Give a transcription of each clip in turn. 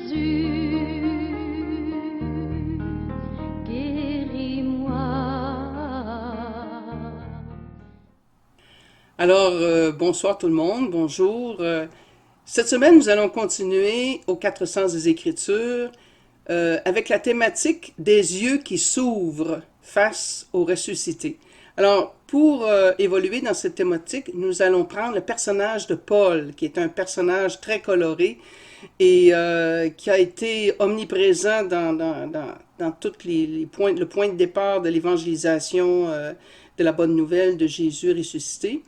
Jésus, guéris-moi. Alors, bonsoir tout le monde, bonjour. Cette semaine, nous allons continuer aux quatre sens des Écritures avec la thématique des yeux qui s'ouvrent face au ressuscité. Alors, pour évoluer dans cette thématique, nous allons prendre le personnage de Paul, qui est un personnage très coloré et qui a été omniprésent dans tous les points, le point de départ de l'évangélisation de la bonne nouvelle de Jésus ressuscité.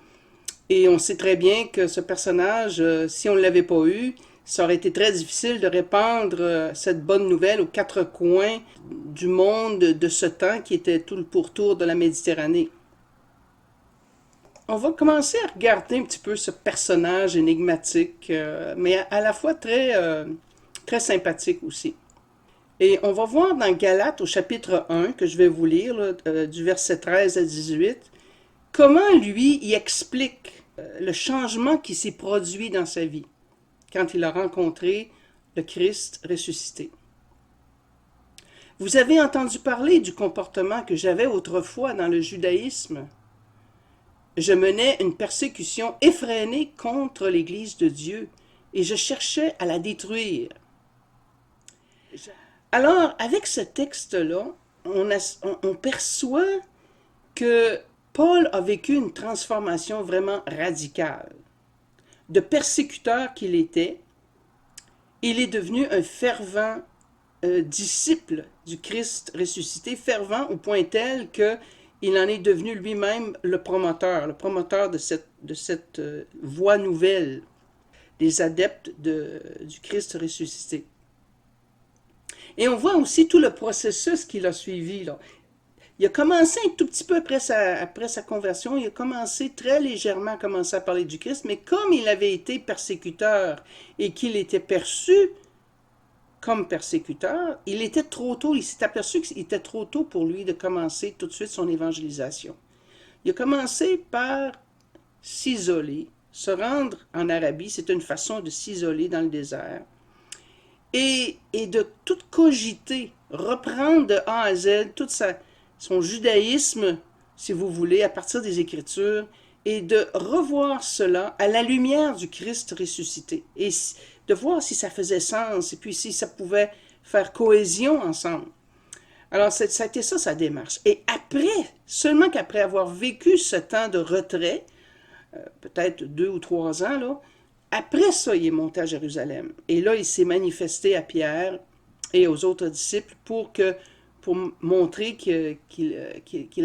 Et on sait très bien que ce personnage, si on ne l'avait pas eu, ça aurait été très difficile de répandre cette bonne nouvelle aux quatre coins du monde de ce temps qui était tout le pourtour de la Méditerranée. On va commencer à regarder un petit peu ce personnage énigmatique, mais à la fois très sympathique aussi. Et on va voir dans Galates au chapitre 1, que je vais vous lire, là, du verset 13 à 18, comment lui y explique le changement qui s'est produit dans sa vie quand il a rencontré le Christ ressuscité. Vous avez entendu parler du comportement que j'avais autrefois dans le judaïsme. Je menais une persécution effrénée contre l'Église de Dieu et je cherchais à la détruire. Alors, avec ce texte-là, on perçoit que Paul a vécu une transformation vraiment radicale. De persécuteur qu'il était, il est devenu un fervent disciple du Christ ressuscité, fervent au point tel que il en est devenu lui-même le promoteur de cette voie nouvelle des adeptes du Christ ressuscité. Et on voit aussi tout le processus qu'il a suivi, là. Il a commencé un tout petit peu après sa conversion, il a commencé très légèrement à commencer à parler du Christ, mais comme il avait été persécuteur et qu'il était perçu comme persécuteur, il était trop tôt, il s'est aperçu qu'il était trop tôt pour lui de commencer tout de suite son évangélisation. Il a commencé par s'isoler, se rendre en Arabie, c'est une façon de s'isoler dans le désert, et de tout cogiter, reprendre de A à Z son judaïsme, si vous voulez, à partir des Écritures, et de revoir cela à la lumière du Christ ressuscité, et de voir si ça faisait sens, et puis si ça pouvait faire cohésion ensemble. Alors, ça a été ça, sa démarche. Et après, seulement qu'après avoir vécu ce temps de retrait, peut-être 2 ou 3 ans, là, après ça, il est monté à Jérusalem. Et là, il s'est manifesté à Pierre et aux autres disciples pour montrer qu'il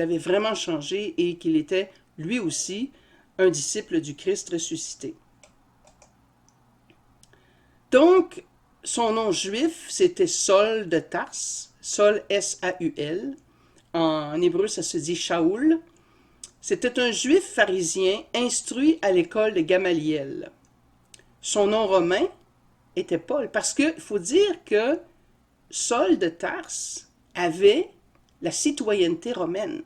avait vraiment changé et qu'il était, lui aussi, un disciple du Christ ressuscité. Donc, son nom juif, c'était Saul de Tarse, Saul S-A-U-L. En hébreu, ça se dit Shaoul. C'était un juif pharisien instruit à l'école de Gamaliel. Son nom romain était Paul, parce qu'il faut dire que Saul de Tarse avait la citoyenneté romaine.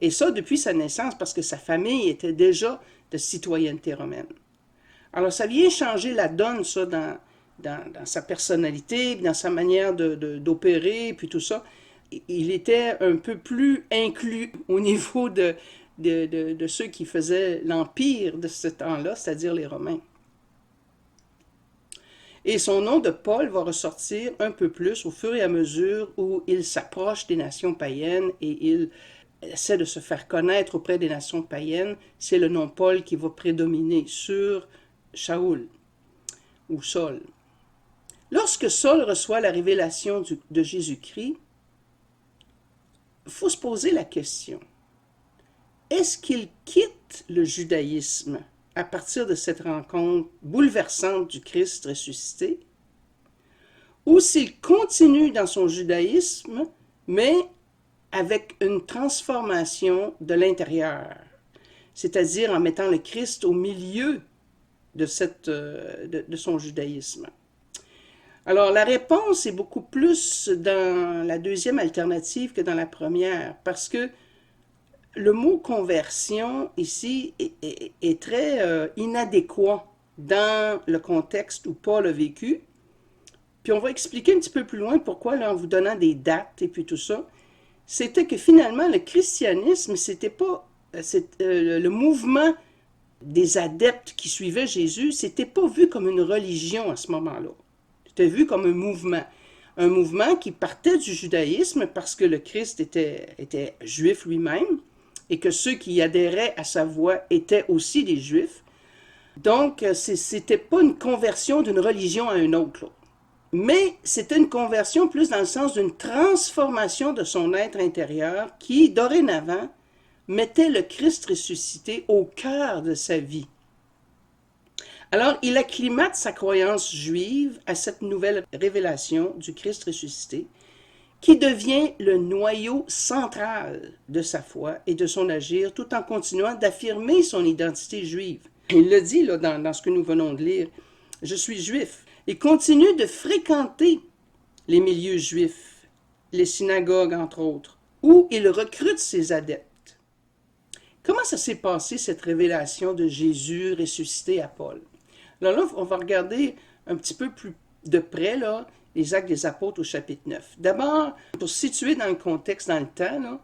Et ça depuis sa naissance, parce que sa famille était déjà de citoyenneté romaine. Alors ça vient changer la donne, ça, dans sa personnalité, dans sa manière d'opérer, puis tout ça. Il était un peu plus inclus au niveau de ceux qui faisaient l'empire de ce temps-là, c'est-à-dire les Romains. Et son nom de Paul va ressortir un peu plus au fur et à mesure où il s'approche des nations païennes et il essaie de se faire connaître auprès des nations païennes. C'est le nom Paul qui va prédominer sur Shaoul ou Saul. Lorsque Saul reçoit la révélation de Jésus-Christ, il faut se poser la question, est-ce qu'il quitte le judaïsme à partir de cette rencontre bouleversante du Christ ressuscité, ou s'il continue dans son judaïsme, mais avec une transformation de l'intérieur, c'est-à-dire en mettant le Christ au milieu de son judaïsme. Alors, la réponse est beaucoup plus dans la deuxième alternative que dans la première, parce que le mot conversion ici est très inadéquat dans le contexte où Paul a vécu, Puis on va expliquer un petit peu plus loin pourquoi, là, en vous donnant des dates et puis tout ça. C'était que finalement, le christianisme, c'était pas le mouvement des adeptes qui suivaient Jésus, c'était pas vu comme une religion à ce moment-là. C'était vu comme un mouvement. Un mouvement qui partait du judaïsme parce que le Christ était juif lui-même et que ceux qui adhéraient à sa voix étaient aussi des juifs. Donc, c'était pas une conversion d'une religion à une autre, là. Mais c'était une conversion plus dans le sens d'une transformation de son être intérieur qui, dorénavant, mettait le Christ ressuscité au cœur de sa vie. Alors, il acclimate sa croyance juive à cette nouvelle révélation du Christ ressuscité, qui devient le noyau central de sa foi et de son agir, tout en continuant d'affirmer son identité juive. Il le dit là, dans ce que nous venons de lire, « Je suis juif ». Il continue de fréquenter les milieux juifs, les synagogues entre autres, où il recrute ses adeptes. Comment ça s'est passé, cette révélation de Jésus ressuscité à Paul? Alors là, on va regarder un petit peu plus de près là, les Actes des Apôtres au chapitre 9. D'abord, pour se situer dans le contexte, dans le temps, là,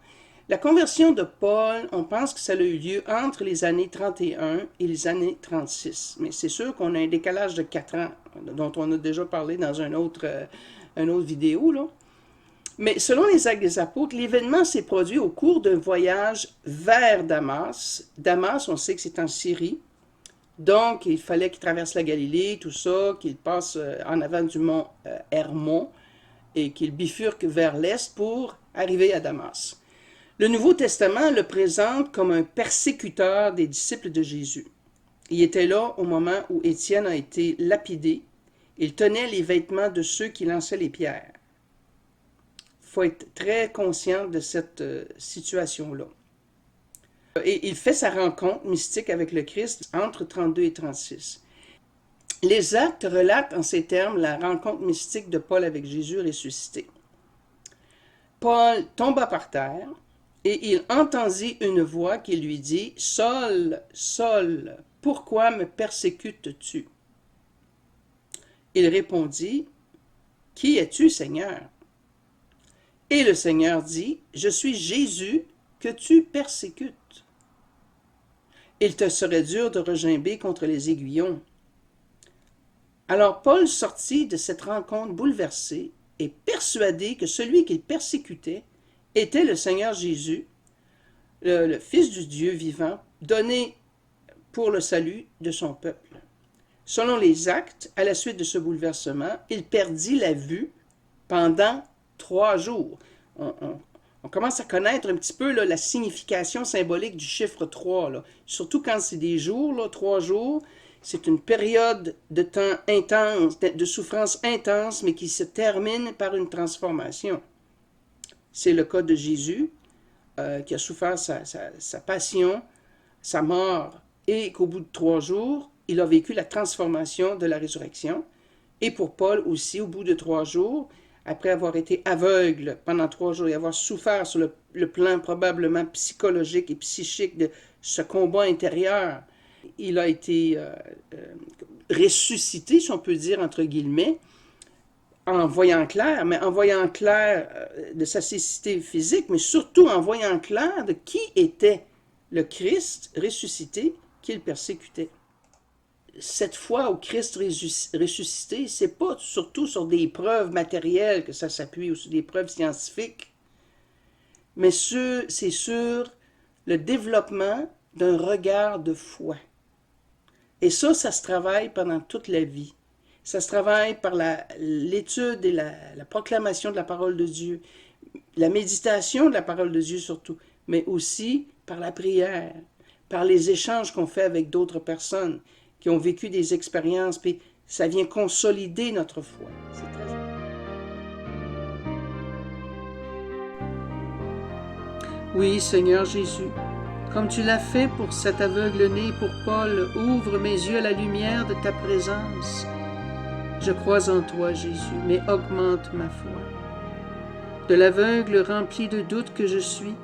la conversion de Paul, on pense que ça a eu lieu entre les années 31 et les années 36. Mais c'est sûr qu'on a un décalage de 4 ans, dont on a déjà parlé dans une autre vidéo, là. Mais selon les Actes des Apôtres, l'événement s'est produit au cours d'un voyage vers Damas. Damas, on sait que c'est en Syrie. Donc, il fallait qu'il traverse la Galilée, tout ça, qu'il passe en avant du mont Hermon et qu'il bifurque vers l'est pour arriver à Damas. Le Nouveau Testament le présente comme un persécuteur des disciples de Jésus. Il était là au moment où Étienne a été lapidé. Il tenait les vêtements de ceux qui lançaient les pierres. Il faut être très conscient de cette situation-là. Et il fait sa rencontre mystique avec le Christ entre 32 et 36. Les Actes relatent en ces termes la rencontre mystique de Paul avec Jésus ressuscité. Paul tomba par terre et il entendit une voix qui lui dit « Saul, Saul, pourquoi me persécutes-tu » Il répondit « Qui es-tu, Seigneur » Et le Seigneur dit « Je suis Jésus que tu persécutes. Il te serait dur de regimber contre les aiguillons. » Alors Paul sortit de cette rencontre bouleversé et persuadé que celui qu'il persécutait était le Seigneur Jésus, le Fils du Dieu vivant, donné pour le salut de son peuple. Selon les Actes, à la suite de ce bouleversement, il perdit la vue pendant 3 jours. On commence à connaître un petit peu là, la signification symbolique du chiffre 3. Là. Surtout quand c'est des jours, là, 3 jours, c'est une période de temps intense, de souffrance intense, mais qui se termine par une transformation. C'est le cas de Jésus, qui a souffert sa passion, sa mort, et qu'au bout de 3 jours, il a vécu la transformation de la résurrection. Et pour Paul aussi, au bout de 3 jours, après avoir été aveugle pendant 3 jours et avoir souffert sur le plan probablement psychologique et psychique de ce combat intérieur, il a été ressuscité, si on peut dire, entre guillemets, en voyant clair, mais en voyant clair de sa cécité physique, mais surtout en voyant clair de qui était le Christ ressuscité qu'il persécutait. Cette foi au Christ ressuscité, c'est pas surtout sur des preuves matérielles que ça s'appuie ou sur des preuves scientifiques, mais c'est sur le développement d'un regard de foi. Et ça se travaille pendant toute la vie. Ça se travaille par l'étude et la proclamation de la parole de Dieu, la méditation de la parole de Dieu surtout, mais aussi par la prière, par les échanges qu'on fait avec d'autres personnes qui ont vécu des expériences, puis ça vient consolider notre foi. C'est très... Oui, Seigneur Jésus, comme tu l'as fait pour cet aveugle-né, pour Paul, ouvre mes yeux à la lumière de ta présence. Je crois en toi, Jésus, mais augmente ma foi. De l'aveugle rempli de doutes que je suis,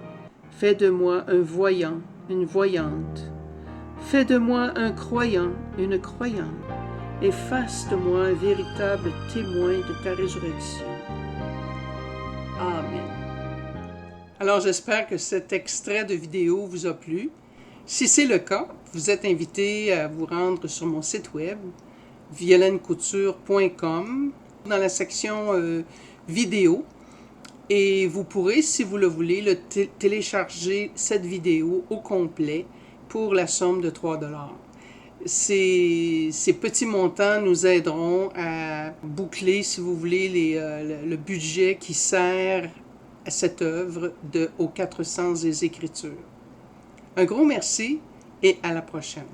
fais de moi un voyant, une voyante. Fais de moi un croyant, une croyante. et fasse de moi un véritable témoin de ta résurrection. Amen. Alors j'espère que cet extrait de vidéo vous a plu. Si c'est le cas, vous êtes invité à vous rendre sur mon site web, violenecouture.com, dans la section vidéo, et vous pourrez, si vous le voulez, télécharger cette vidéo au complet pour la somme de 3 $. Ces petits montants nous aideront à boucler, si vous voulez, le budget qui sert à cette œuvre aux 400 des Écritures. Un gros merci et à la prochaine.